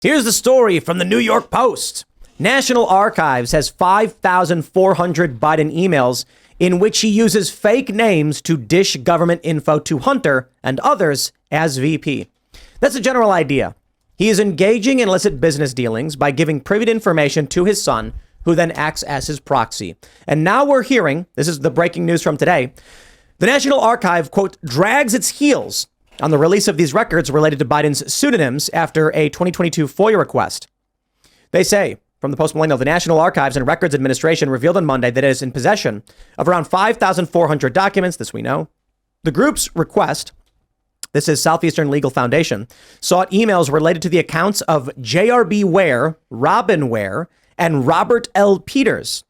Here's the story from the New York Post. National Archives has 5,400 Biden emails in which he uses fake names to dish government info to Hunter and others as VP. That's a general idea. He is engaging in illicit business dealings by giving private information to his son, who then acts as his proxy. And now we're hearing, this is the breaking news from today, the National Archive, quote, drags its heels on the release of these records related to Biden's pseudonyms after a 2022 FOIA request. They say, from the Post-Millennial, the National Archives and Records Administration revealed on Monday that it is in possession of around 5,400 documents. This we know. The group's request, this is Southeastern Legal Foundation, sought emails related to the accounts of J.R.B. Ware, Robin Ware, and Robert L. Peters,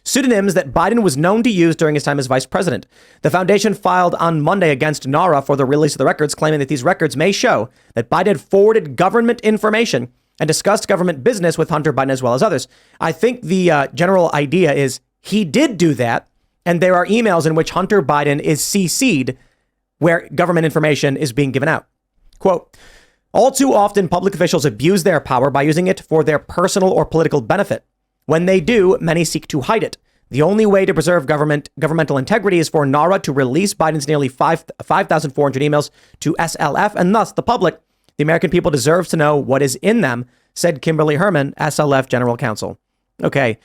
pseudonyms that Biden was known to use during his time as vice president. The foundation filed on Monday against NARA for the release of the records, claiming that these records may show that Biden had forwarded government information and discussed government business with Hunter Biden as well as others. I think the general idea is he did do that, and there are emails in which Hunter Biden is CC'd where government information is being given out. Quote, all too often, public officials abuse their power by using it for their personal or political benefit. When they do, many seek to hide it. The only way to preserve governmental integrity is for NARA to release Biden's nearly 5,400 emails to SLF, and thus the public, the American people, deserves to know what is in them, said Kimberly Herman, SLF General Counsel. Okay,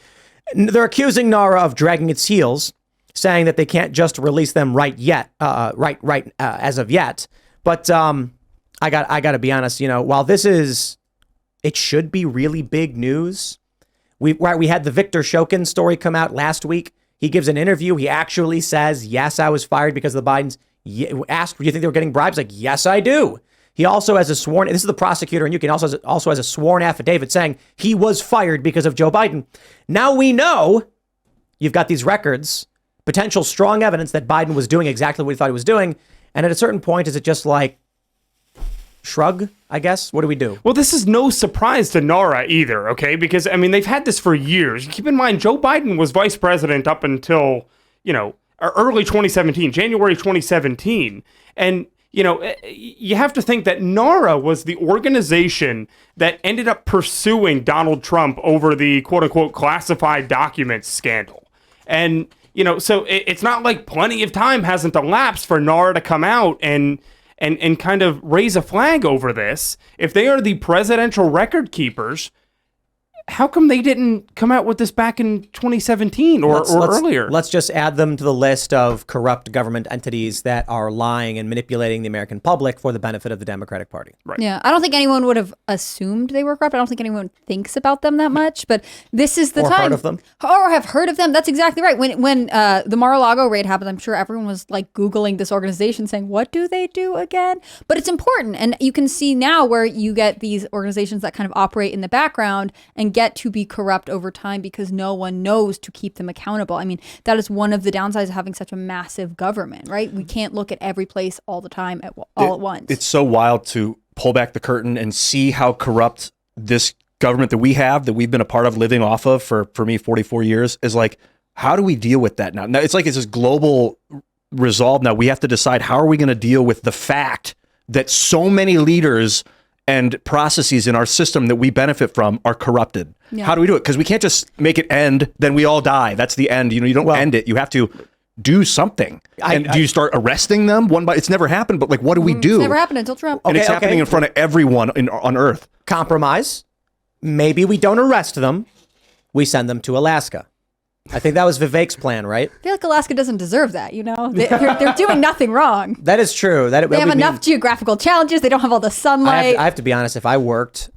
they're accusing NARA of dragging its heels, saying that they can't just release them as of yet. But I got to be honest, while it should be really big news. We had the Victor Shokin story come out last week. He gives an interview. He actually says, yes, I was fired because of the Bidens. Asked, do you think they were getting bribes? Like, yes, I do. He also has a sworn, this is the prosecutor, and you can also has a sworn affidavit saying he was fired because of Joe Biden. Now we know you've got these records, potential strong evidence that Biden was doing exactly what he thought he was doing. And at a certain point, is it just like, shrug, I guess? What do we do? Well, this is no surprise to NARA either, okay? Because, they've had this for years. Keep in mind, Joe Biden was vice president up until, early 2017, January 2017. And, you have to think that NARA was the organization that ended up pursuing Donald Trump over the quote-unquote classified documents scandal. And, so it's not like plenty of time hasn't elapsed for NARA to come out and kind of raise a flag over this. If they are the presidential record keepers, how come they didn't come out with this back in 2017 or earlier? Let's just add them to the list of corrupt government entities that are lying and manipulating the American public for the benefit of the Democratic Party. Right. Yeah, I don't think anyone would have assumed they were corrupt. I don't think anyone thinks about them that much, but this is the time. Or heard of them. Or have heard of them. That's exactly right. When the Mar-a-Lago raid happened, I'm sure everyone was like Googling this organization saying, what do they do again? But it's important. And you can see now where you get these organizations that kind of operate in the background and get to be corrupt over time because no one knows to keep them accountable. That is one of the downsides of having such a massive government, right? We can't look at every place all the time all at once. It's so wild to pull back the curtain and see how corrupt this government that we've been a part of, living off of for me 44 years is like, how do we deal with that now? Now it's like it's this global resolve. Now we have to decide, how are we going to deal with the fact that so many leaders and processes in our system that we benefit from are corrupted? Yeah. How do we do it? Because we can't just make it end, then we all die. That's the end. You don't end it. You have to do something. Do you start arresting them one by? It's never happened, but like, what do we do? It's never happened until Trump. And it's happening in front of everyone on Earth. Compromise. Maybe we don't arrest them. We send them to Alaska. I think that was Vivek's plan, right? I feel like Alaska doesn't deserve that, They're doing nothing wrong. That is true. They have enough geographical challenges. They don't have all the sunlight. I have to be honest. If I was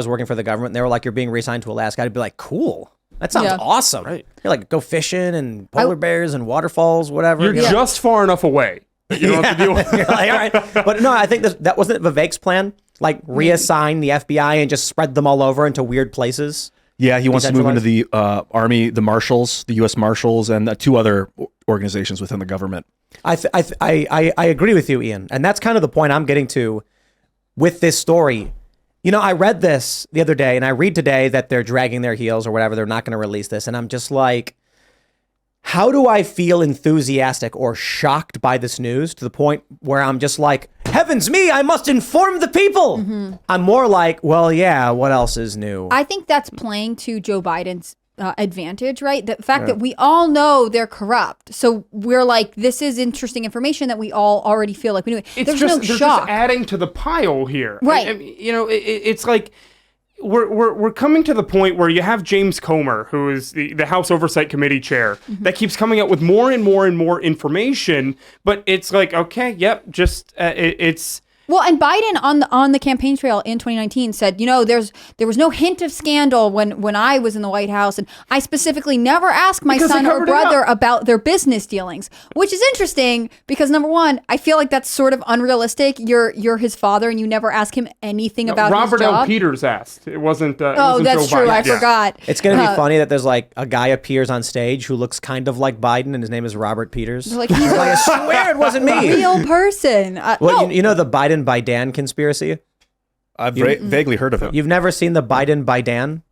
working for the government, and they were like, you're being reassigned to Alaska, I'd be like, cool. That sounds awesome. Right. You're like, go fishing and polar bears and waterfalls, whatever. You're just far enough away. You don't have to deal with it. Like, all right. But no, I think that wasn't Vivek's plan. Like, reassign the FBI and just spread them all over into weird places. Yeah, he wants to move into the Army, the Marshals, the U.S. Marshals, and two other organizations within the government. I agree with you, Ian. And that's kind of the point I'm getting to with this story. I read this the other day, and I read today that they're dragging their heels or whatever. They're not going to release this. And I'm just like, how do I feel enthusiastic or shocked by this news to the point where I'm just like, heavens me, I must inform the people. I'm more like, well, yeah, what else is new? I think that's playing to Joe Biden's advantage, right? The fact that we all know they're corrupt. So we're like, this is interesting information that we all already feel like we knew. There's no they're shock. just adding to the pile here. Right. I mean, it's like we're coming to the point where you have James Comer, who is the House Oversight Committee chair, that keeps coming out with more and more and more information. But it's like, okay, yep, just it's. Well, and Biden on the campaign trail in 2019 said, there was no hint of scandal when I was in the White House, and I specifically never asked my Because they son or covered it brother up. about their business dealings, which is interesting because number one, I feel like that's sort of unrealistic. You're his father, and you never ask him anything about Robert his job. L. Peters asked. It wasn't. Oh, that's Joe true. Biden. I Yeah. forgot. It's going to be funny that there's like a guy appears on stage who looks kind of like Biden and his name is Robert Peters. Like he's I swear it wasn't me. real person. Well, No. you know the Biden by Dan conspiracy? I've vaguely heard of it. You've never seen the Biden by Dan?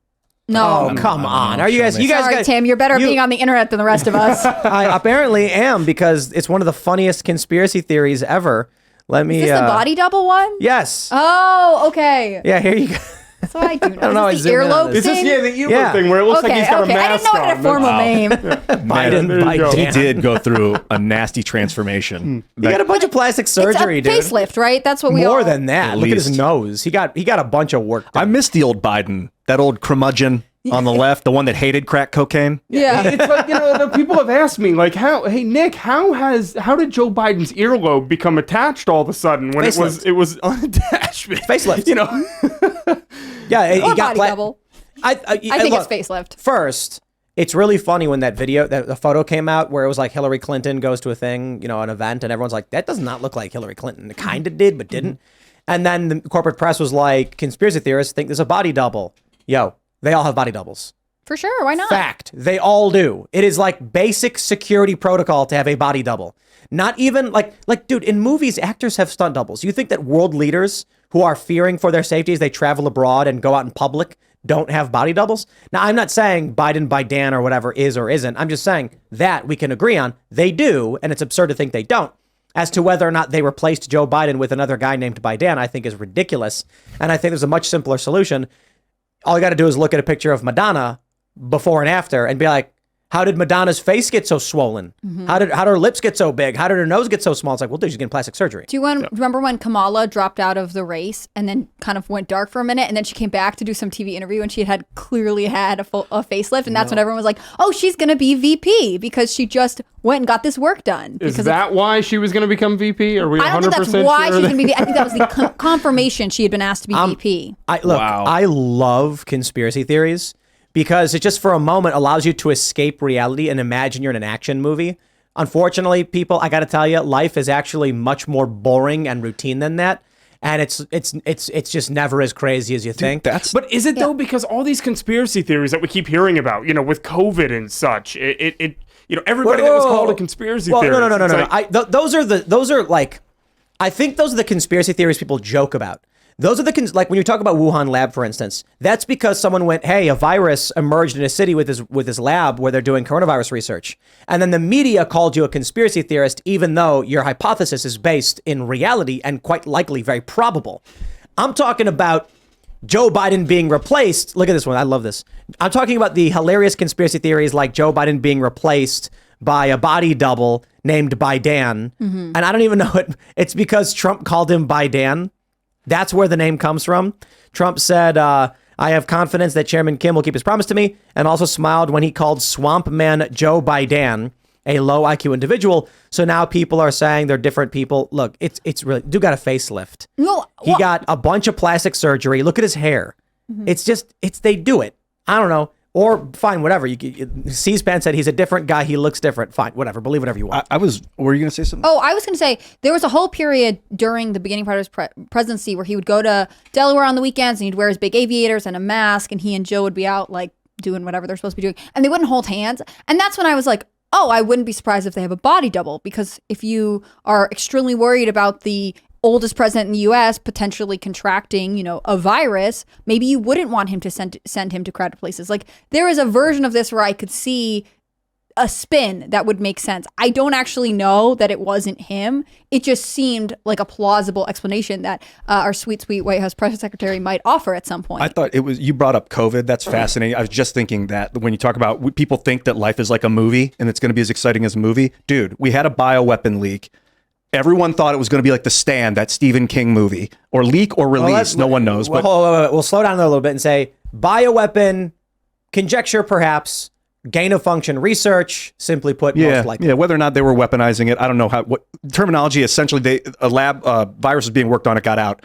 No. Oh, come on. Are you show guys, me. you guys, Sorry, guys Tim. You're better at you- being on the internet than the rest of us. I apparently am because it's one of the funniest conspiracy theories ever. Let me. Is this the body double one? Yes. Oh, okay. Yeah, here you go. That's what I do know. don't know, I Is this the zoom in on earlobe this. Is this thing? the earlobe Yeah. thing where it looks like Okay, he's got okay. a I mask didn't know it had a on? formal name. Biden there you by go. He Dan. did go through a nasty transformation. He got a bunch of plastic surgery, it's a dude. facelift, right? That's what we all... More than that. At Look at his least. nose. He got a bunch of work I done. miss the old Biden, that old curmudgeon on the left, the one that hated crack cocaine. Yeah. It's like, the people have asked me, like, hey Nick, how did Joe Biden's earlobe become attached all of a sudden when Facelift. it was unattached? Facelift. Yeah, he Or got body double. I think look, it's facelift. First, it's really funny when that the photo came out where it was like Hillary Clinton goes to a thing, an event, and everyone's like, that does not look like Hillary Clinton. It kind of did, but didn't. And then the corporate press was like, conspiracy theorists think there's a body double. Yo, they all have body doubles. For sure. Why not? Fact. They all do. It is like basic security protocol to have a body double. Not even like dude, in movies, actors have stunt doubles. You think that world leaders who are fearing for their safety as they travel abroad and go out in public don't have body doubles? Now, I'm not saying Biden by Dan or whatever is or isn't. I'm just saying that we can agree on they do, and it's absurd to think they don't. As to whether or not they replaced Joe Biden with another guy named by Dan, I think is ridiculous. And I think there's a much simpler solution. All you got to do is look at a picture of Madonna before and after and be like, how did Madonna's face get so swollen? How did her lips get so big? How did her nose get so small? It's like, well, dude, she's getting plastic surgery. Do you remember when Kamala dropped out of the race and then kind of went dark for a minute, and then she came back to do some TV interview and she had clearly had a facelift, and that's when everyone was like, oh, she's going to be VP because she just went and got this work done. Is Because that why she was going to become VP? Are we 100% I don't think that's why sure she was that- going to be. I think that was the confirmation she had been asked to be VP. Wow. I love conspiracy theories because it just for a moment allows you to escape reality and imagine you're in an action movie. Unfortunately, people, I got to tell you, life is actually much more boring and routine than that. And it's just never as crazy as you think. But is it though? Because all these conspiracy theories that we keep hearing about, with COVID and such, everybody that was called a conspiracy theorist. No. it's like- Those are like, I think those are the conspiracy theories people joke about. Those are like when you talk about Wuhan lab, for instance, that's because someone went, hey, a virus emerged in a city with this lab where they're doing coronavirus research. And then the media called you a conspiracy theorist, even though your hypothesis is based in reality and quite likely very probable. I'm talking about Joe Biden being replaced. Look at this one. I love this. I'm talking about the hilarious conspiracy theories like Joe Biden being replaced by a body double named Biden. And I don't even know it. It's because Trump called him Biden. That's where the name comes from. Trump said, I have confidence that Chairman Kim will keep his promise to me, and also smiled when he called Swamp Man Joe Biden a low IQ individual. So now people are saying they're different people. Look, it's really, dude got a facelift. No, He got a bunch of plastic surgery. Look at his hair. They do it. I don't know. Or fine, whatever. C-SPAN said he's a different guy. He looks different. Fine, whatever. Believe whatever you want. Were you going to say something? Oh, I was going to say there was a whole period during the beginning part of his presidency where he would go to Delaware on the weekends and he'd wear his big aviators and a mask, and he and Joe would be out like doing whatever they're supposed to be doing, and they wouldn't hold hands. And that's when I was like, oh, I wouldn't be surprised if they have a body double, because if you are extremely worried about the oldest president in the U.S. potentially contracting, a virus, maybe you wouldn't want him to send him to crowded places. Like, there is a version of this where I could see a spin that would make sense. I don't actually know that it wasn't him. It just seemed like a plausible explanation that our sweet White House press secretary might offer at some point. I thought it was, you brought up COVID. That's fascinating. I was just thinking that when you talk about, people think that life is like a movie and it's going to be as exciting as a movie. Dude, we had a bioweapon leak. Everyone thought it was going to be like The Stand, that Stephen King movie, or leak or release. No one knows. But we'll slow down a little bit and say bioweapon, conjecture perhaps, gain of function research, simply put, most likely. Yeah, whether or not they were weaponizing it, I don't know what terminology. Essentially, a lab virus was being worked on. It got out.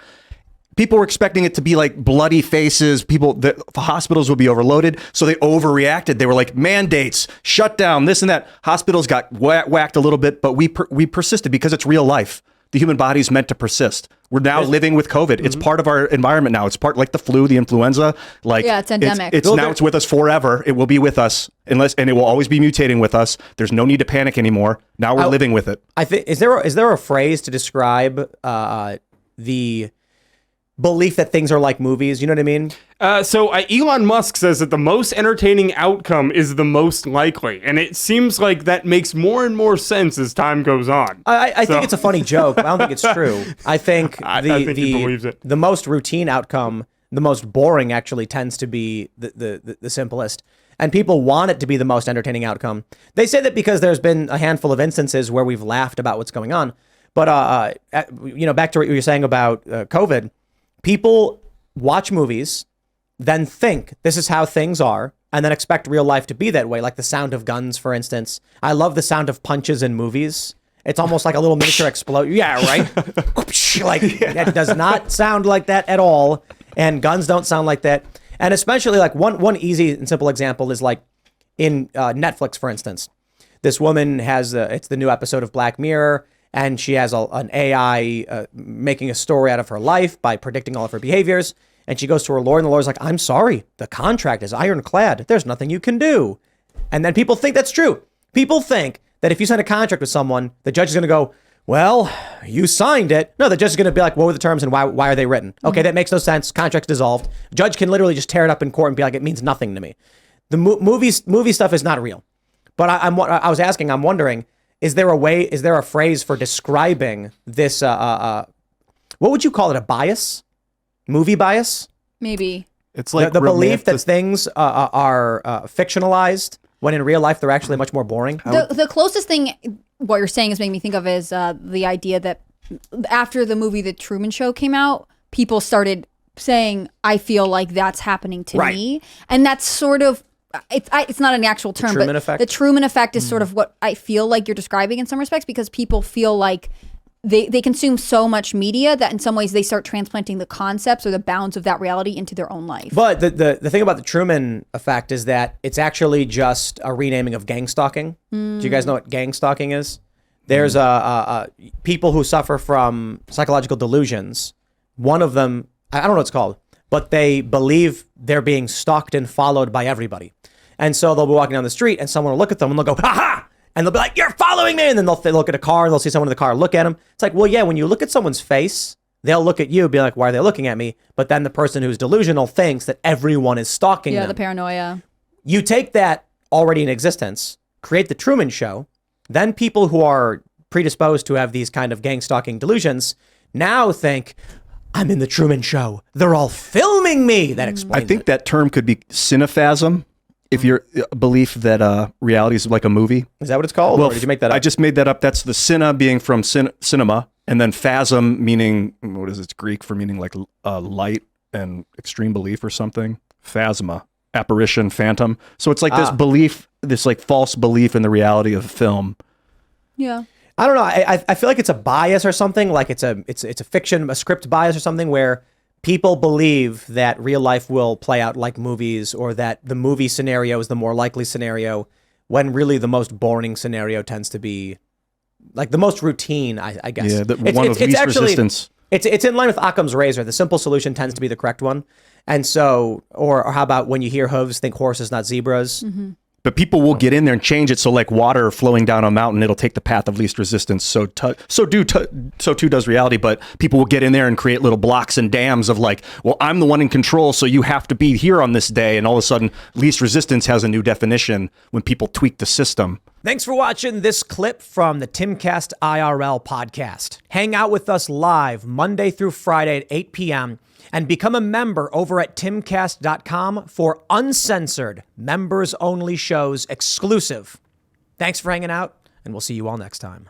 People were expecting it to be like bloody faces. The hospitals would be overloaded, so they overreacted. They were like, mandates, shut down, this and that. Hospitals got whacked a little bit, but we persisted because it's real life. The human body is meant to persist. We're now living with COVID. It's part of our environment now. It's part like the flu, the influenza. Like, yeah, it's endemic. It's with us forever. It will be with us and it will always be mutating with us. There's no need to panic anymore. Now we're living with it. I think is there a phrase to describe the belief that things are like movies? You know what I mean? So Elon Musk says that the most entertaining outcome is the most likely, and it seems like that makes more and more sense as time goes on. I think it's a funny joke. I don't think it's true. I think I think he believes it. The most routine outcome, the most boring, actually tends to be the simplest. And people want it to be the most entertaining outcome. They say that because there's been a handful of instances where we've laughed about what's going on. But back to what you were saying about COVID. People watch movies, then think this is how things are, and then expect real life to be that way. Like The Sound of Guns, for instance. I love the sound of punches in movies. It's almost like a little miniature explosion. Yeah, right? It does not sound like that at all. And guns don't sound like that. And especially like one easy and simple example is like in Netflix, for instance. This woman has, it's the new episode of Black Mirror, and she has an AI making a story out of her life by predicting all of her behaviors. And she goes to her lawyer, and the lawyer's like, I'm sorry, the contract is ironclad. There's nothing you can do. And then people think that's true. People think that if you sign a contract with someone, the judge is going to go, well, you signed it. No, the judge is going to be like, what were the terms and why are they written? Okay, that makes no sense. Contract's dissolved. Judge can literally just tear it up in court and be like, it means nothing to me. The movie stuff is not real. But I'm wondering, is there a phrase for describing this, what would you call it, a bias? Movie bias? Maybe. It's like the belief that things are fictionalized when in real life they're actually much more boring. The closest thing what you're saying is making me think of is the idea that after the movie The Truman Show came out, people started saying, I feel like that's happening to me. And that's sort of, it's not an actual term, Truman but effect? the Truman effect is sort of what I feel like you're describing in some respects, because people feel like they consume so much media that in some ways they start transplanting the concepts or the bounds of that reality into their own life. But the thing about the Truman effect is that it's actually just a renaming of gang stalking. Do you guys know what gang stalking is? There's people who suffer from psychological delusions. One of them, I don't know what it's called, but they believe they're being stalked and followed by everybody. And so they'll be walking down the street and someone will look at them and they'll go, ha ha! And they'll be like, you're following me. And then they'll look at a car and they'll see someone in the car look at them. It's like, well, yeah, when you look at someone's face, they'll look at you, be like, why are they looking at me? But then the person who's delusional thinks that everyone is stalking them. Yeah, the paranoia. You take that already in existence, create the Truman Show, then people who are predisposed to have these kind of gang stalking delusions now think, I'm in the Truman Show. They're all filming me. That explains I think it. that term could be cinephasm. If you're a belief that reality is like a movie. Is that what it's called? Or did you make that up? I just made that up. That's the cine being from cinema, and then phasm meaning, what is it? It's Greek for meaning like light and extreme belief or something. Phasma, apparition, phantom. So it's like this belief, this like false belief in the reality of film. Yeah. I don't know. I feel like it's a bias or something. Like it's a fiction, a script bias or something where people believe that real life will play out like movies, or that the movie scenario is the more likely scenario, when really the most boring scenario tends to be like the most routine, I guess. Yeah, one of least resistance. It's in line with Occam's razor. The simple solution tends to be the correct one. And so, or how about when you hear hooves, think horses, not zebras. But people will get in there and change it. So like water flowing down a mountain, it'll take the path of least resistance. So too does reality. But people will get in there and create little blocks and dams of like, well, I'm the one in control, so you have to be here on this day. And all of a sudden, least resistance has a new definition when people tweak the system. Thanks for watching this clip from the Timcast IRL podcast. Hang out with us live Monday through Friday at 8 p.m. and become a member over at timcast.com for uncensored, members-only shows exclusive. Thanks for hanging out, and we'll see you all next time.